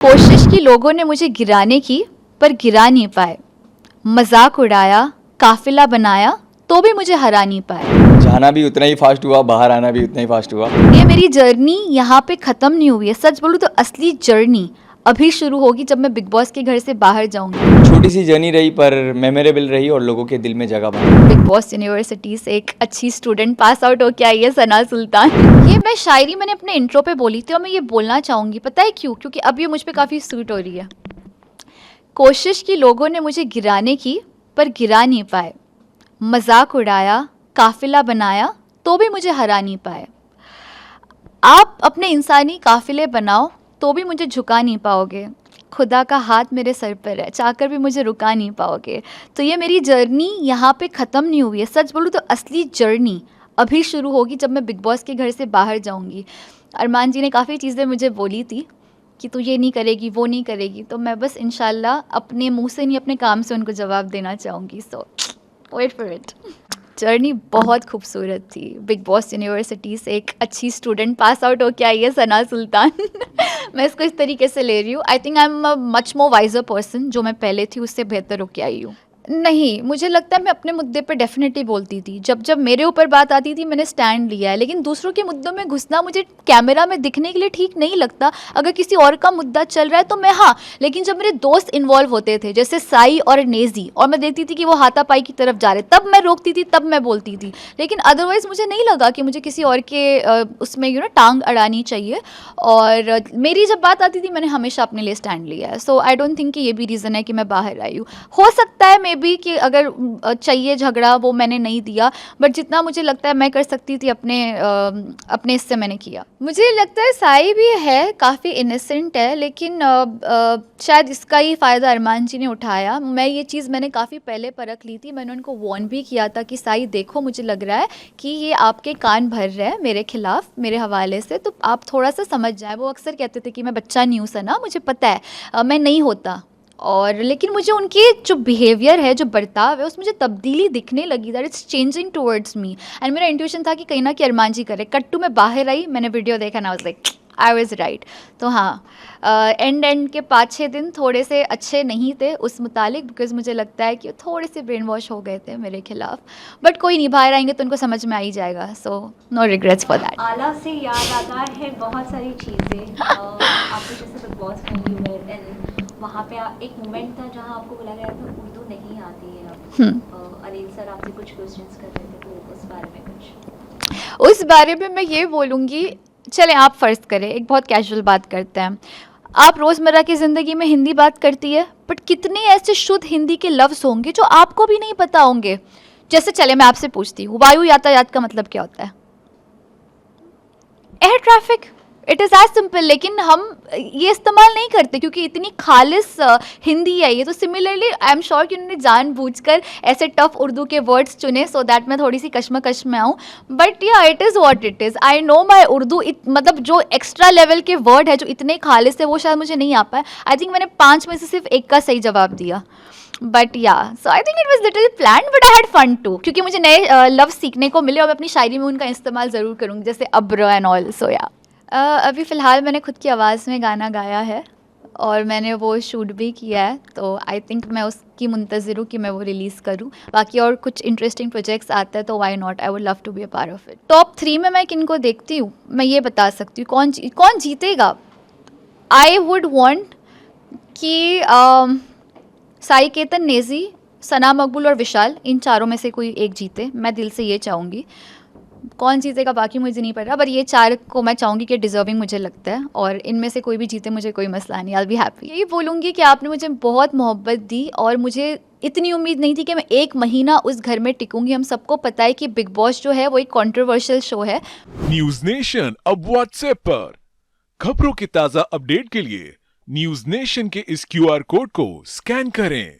कोशिश की लोगों ने मुझे गिराने की, पर गिरा नहीं पाए। मजाक उड़ाया, काफिला बनाया, तो भी मुझे हरा नहीं पाए। जाना भी उतना ही फास्ट हुआ, बाहर आना भी उतना ही फास्ट हुआ। ये मेरी जर्नी यहाँ पे ख़त्म नहीं हुई है। सच बोलूँ तो असली जर्नी अभी शुरू होगी जब मैं बिग बॉस के घर से बाहर जाऊंगी। छोटी सी जर्नी रही पर मेमोरेबल रही और लोगों के दिल में जगह बनी। बिग बॉस यूनिवर्सिटी से एक अच्छी स्टूडेंट पास आउट होके आई है, सना सुल्तान। ये मैं शायरी मैंने अपने इंट्रो पे बोली थी और मैं ये बोलना चाहूँगी, पता है क्यों? क्योंकि अब ये मुझ पर काफ़ी सूट हो रही है। कोशिश की लोगों ने मुझे गिराने की, पर गिरा नहीं पाए। मजाक उड़ाया, काफिला बनाया, तो भी मुझे हरा नहीं पाए। आप अपने इंसानी काफिले बनाओ तो भी मुझे झुका नहीं पाओगे। खुदा का हाथ मेरे सर पर है, चाहकर भी मुझे रुका नहीं पाओगे। तो ये मेरी जर्नी यहाँ पे ख़त्म नहीं हुई है। सच बोलूँ तो असली जर्नी अभी शुरू होगी जब मैं बिग बॉस के घर से बाहर जाऊँगी। अरमान जी ने काफ़ी चीज़ें मुझे बोली थी कि तू ये नहीं करेगी, वो नहीं करेगी, तो मैं बस इंशाल्लाह अपने मुंह से नहीं अपने काम से उनको जवाब देना चाहूँगी। सो वेट फॉर इट। जर्नी बहुत खूबसूरत थी। बिग बॉस यूनिवर्सिटी से एक अच्छी स्टूडेंट पास आउट होके आई है, सना सुल्तान। मैं इसको इस तरीके से ले रही हूँ। I think I am a much more wiser person. जो मैं पहले थी उससे बेहतर होके आई हूँ। नहीं, मुझे लगता है मैं अपने मुद्दे पे डेफिनेटली बोलती थी। जब जब मेरे ऊपर बात आती थी मैंने स्टैंड लिया है, लेकिन दूसरों के मुद्दों में घुसना मुझे कैमरा में दिखने के लिए ठीक नहीं लगता। अगर किसी और का मुद्दा चल रहा है तो मैं हाँ, लेकिन जब मेरे दोस्त इन्वॉल्व होते थे जैसे साई और नेजी, और मैं देखती थी कि वो हाथापाई की तरफ जा रहे, तब मैं रोकती थी, तब मैं बोलती थी। लेकिन अदरवाइज मुझे नहीं लगा कि मुझे किसी और के उसमें टांग अड़ानी चाहिए। और मेरी जब बात आती थी मैंने हमेशा अपने लिए स्टैंड लिया है। सो आई डोंट थिंक कि ये भी रीज़न है कि मैं बाहर आई हूँ। हो सकता है मे बी कि अगर चाहिए झगड़ा वो मैंने नहीं दिया, बट जितना मुझे लगता है मैं कर सकती थी अपने इससे मैंने किया। मुझे लगता है साई भी है, काफ़ी इनोसेंट है, लेकिन शायद इसका ही फ़ायदा अरमान जी ने उठाया। मैं ये चीज़ मैंने काफ़ी पहले परख ली थी। मैंने उनको वार्न भी किया था कि साई देखो, मुझे लग रहा है कि ये आपके कान भर रहे हैं मेरे खिलाफ, मेरे हवाले से, तो आप थोड़ा सा समझ जाए। वो अक्सर कहते थे कि मैं बच्चा नहीं हूँ सना, मुझे पता है मैं नहीं होता। और लेकिन मुझे उनकी जो बिहेवियर है, जो बर्ताव है, उसमें मुझे तब्दीली दिखने लगी, that it's changing towards me. And मेरा इंट्यूशन था कि कहीं ना कि अरमान जी करे। कट्टू में बाहर आई, मैंने वीडियो देखा ना, was like I was right. तो हाँ, एंड के 5-6 दिन थोड़े से अच्छे नहीं थे उस मुतालिक, बिकॉज मुझे लगता है कि थोड़े से ब्रेन वॉश हो गए थे मेरे खिलाफ। बट कोई नहीं, बाहर आएंगे तो उनको समझ में आ ही जाएगा। So no regrets for that. आला से याद आता है बहुत सारी चीज़ें। आपको जैसे बिग बॉस में भी हुए, एंड वहाँ पे एक मोमेंट था जहाँ आपको बोला गया था उर्दू नहीं आती है अब। अनिल सर आपसे कुछ क्वेश्चंस कर रहे थे, तो उस बारे में कुछ। उस बारे में मैं ये बोलूँगी, चलें आप फ़र्ज़ करें, एक बहुत कैजुअल बात करते हैं। आप रोज़मर्रा की ज़िंदगी में हिंदी बात करती है, बट कितने ऐसे शुद्ध हिंदी के लफ्ज़ होंगे जो आपको भी नहीं पता होंगे। जैसे चले मैं आपसे पूछती हूँ, वायु यातायात का मतलब क्या होता है? Air traffic. It is as simple. लेकिन हम ये इस्तेमाल नहीं करते क्योंकि इतनी खालिस हिंदी है ये। तो सिमिलरली आई एम श्योर कि उन्होंने जानबूझकर ऐसे टफ उर्दू के वर्ड्स चुने सो दैट मैं थोड़ी सी कश्मकश में आऊँ। बट या it is what it is. I know my Urdu, मतलब जो एक्स्ट्रा लेवल के वर्ड है जो इतने खालिस है वो शायद मुझे नहीं आ पाए। आई थिंक मैंने 5 में से सिर्फ एक का सही जवाब दिया। But yeah so I think it was little plan, but I had fun too, क्योंकि मुझे नए लफ्ज़ सीखने को मिले और मैं अपनी शायरी में उनका इस्तेमाल ज़रूर करूँगी, जैसे अब्र एंड ऑल। सो या अभी फ़िलहाल मैंने खुद की आवाज़ में गाना गाया है और मैंने वो शूट भी किया है। तो आई थिंक मैं उसकी मुंतज़िर हूँ कि मैं वो रिलीज़ करूँ। बाकी और कुछ इंटरेस्टिंग प्रोजेक्ट्स आते हैं तो why not, I would love to be a part of it. Top 3 में मैं किनको देखती हूँ मैं ये बता सकती हूँ। कौन जीतेगा? आई वुड वॉन्ट कि साई केतन, नेजी, सना मकबूल और विशाल, इन चारों में से कोई एक जीते। मैं दिल से ये चाहूँगी। कौन जीतेगा बाकी मुझे नहीं पता, पर ये 4 को मैं चाहूँगी कि डिज़र्विंग मुझे लगता है, और इनमें से कोई भी जीते मुझे कोई मसला नहीं, आई विल बी हैप्पी। यही बोलूँगी कि आपने मुझे बहुत मोहब्बत दी और मुझे इतनी उम्मीद नहीं थी कि मैं 1 महीना उस घर में टिकूँगी। हम सबको पता है कि बिग बॉस जो है वो एक कंट्रोवर्शियल शो है। न्यूज नेशन अब व्हाट्सएप पर खबरों की ताज़ा अपडेट के लिए न्यूज नेशन के इस QR कोड को स्कैन करें।